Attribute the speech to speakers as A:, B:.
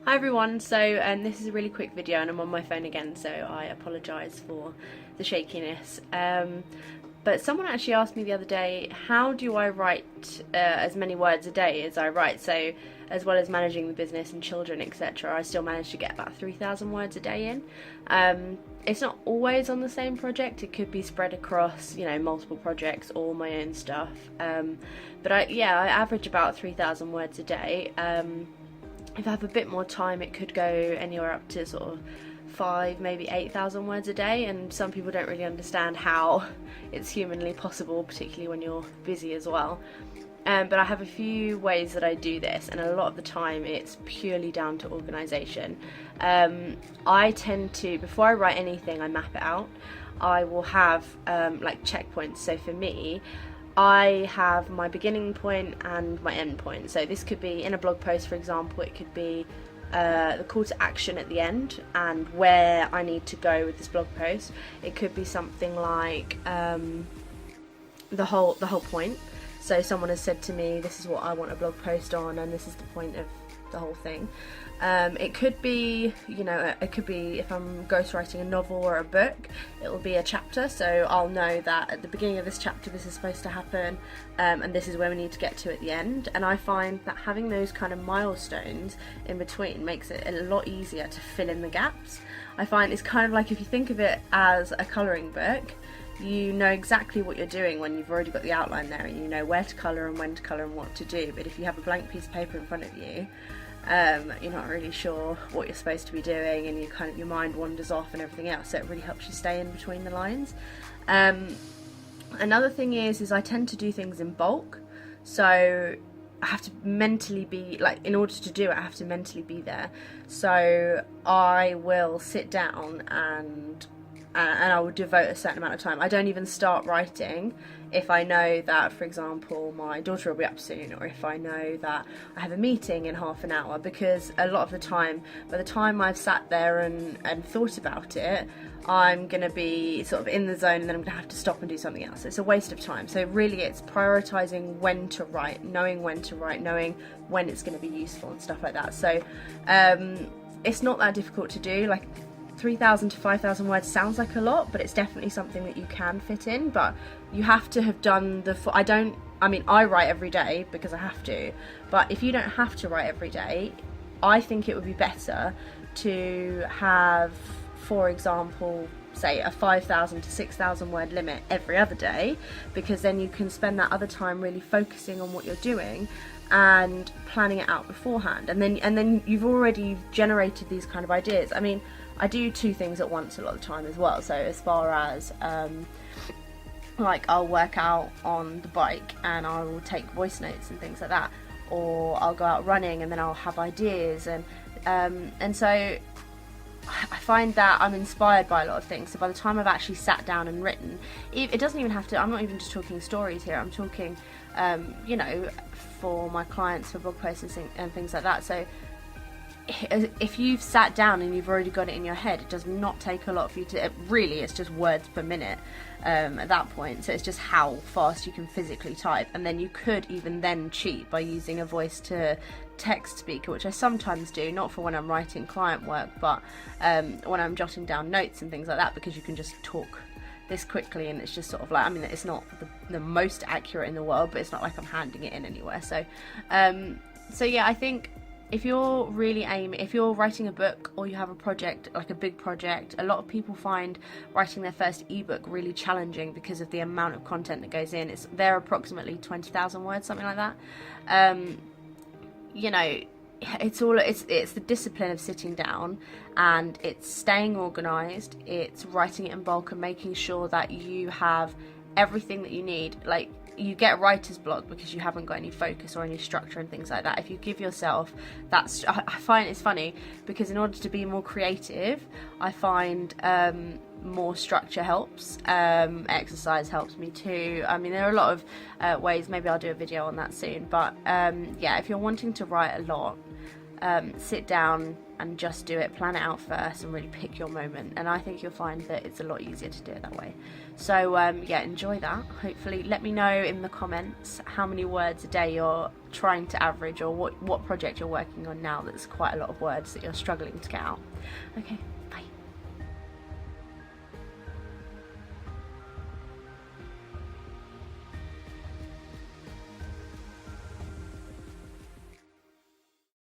A: Hi everyone, so this is a really quick video and I'm on my phone again, so I apologise for the shakiness. But someone actually asked me the other day, how do I write as many words a day as I write? So as well as managing the business and children, etc., I still manage to get about 3,000 words a day in. It's not always on the same project, it could be spread across, multiple projects or my own stuff. But I average about 3,000 words a day. If I have a bit more time, it could go anywhere up to sort of 5, maybe 8,000 words a day, and some people don't really understand how it's humanly possible, particularly when you're busy as well. But I have a few ways that I do this, and a lot of the time it's purely down to organisation. I tend to, before I write anything, I map it out. I will have like checkpoints. So for me, I have my beginning point and my end point. So this could be in a blog post, for example. It could be the call to action at the end and where I need to go with this blog post. It could be something like the whole point. So someone has said to me, this is what I want a blog post on, and this is the point of the whole thing. It could be, if I'm ghostwriting a novel or a book, it will be a chapter, so I'll know that at the beginning of this chapter this is supposed to happen, and this is where we need to get to at the end. And I find that having those kind of milestones in between makes it a lot easier to fill in the gaps. I find it's kind of like, if you think of it as a colouring book, you know exactly what you're doing when you've already got the outline there, and you know where to colour and when to colour and what to do. But if you have a blank piece of paper in front of you, you're not really sure what you're supposed to be doing, and your mind wanders off and everything else, so it really helps you stay in between the lines. Another thing is I tend to do things in bulk, so I have to mentally be, in order to do it, I have to mentally be there. So I will sit down and I will devote a certain amount of time. I don't even start writing if I know that, for example, my daughter will be up soon, or if I know that I have a meeting in half an hour, because a lot of the time, by the time I've sat there and thought about it, I'm going to be sort of in the zone, and then I'm going to have to stop and do something else. It's a waste of time. So really it's prioritising when to write, knowing when to write, knowing when it's going to be useful and stuff like that. So it's not that difficult to do. 3,000 to 5,000 words sounds like a lot, but it's definitely something that you can fit in. But you have to have done I write every day because I have to, but if you don't have to write every day, I think it would be better to have, for example, say a 5,000 to 6,000 word limit every other day, because then you can spend that other time really focusing on what you're doing and planning it out beforehand, and then you've already generated these kind of ideas. I do two things at once a lot of the time as well. So as far as I'll work out on the bike and I will take voice notes and things like that, or I'll go out running and then I'll have ideas, and so I find that I'm inspired by a lot of things. So by the time I've actually sat down and written, it doesn't even have to, I'm not even just talking stories here, I'm talking for my clients, for blog posts and things like that. So if you've sat down and you've already got it in your head, it does not take a lot for you to, really it's just words per minute at that point. So it's just how fast you can physically type, and then you could even then cheat by using a voice to text speaker, which I sometimes do, not for when I'm writing client work, but when I'm jotting down notes and things like that, because you can just talk this quickly, and it's just sort of it's not the most accurate in the world, but it's not like I'm handing it in anywhere. So yeah, I think if you're writing a book, or you have a project, like a big project, a lot of people find writing their first ebook really challenging because of the amount of content that goes in. They're approximately 20,000 words, something like that. It's the discipline of sitting down, and it's staying organised, it's writing it in bulk and making sure that you have everything that you need. You get writer's block because you haven't got any focus or any structure and things like that. If you give yourself that, I find it's funny because in order to be more creative, I find more structure helps. Exercise helps me too. There are a lot of ways. Maybe I'll do a video on that soon. But yeah, if you're wanting to write a lot, sit down, and just do it, plan it out first and really pick your moment, and I think you'll find that it's a lot easier to do it that way. So yeah, enjoy that. Hopefully let me know in the comments how many words a day you're trying to average, or what project you're working on now that's quite a lot of words that you're struggling to get out. Okay.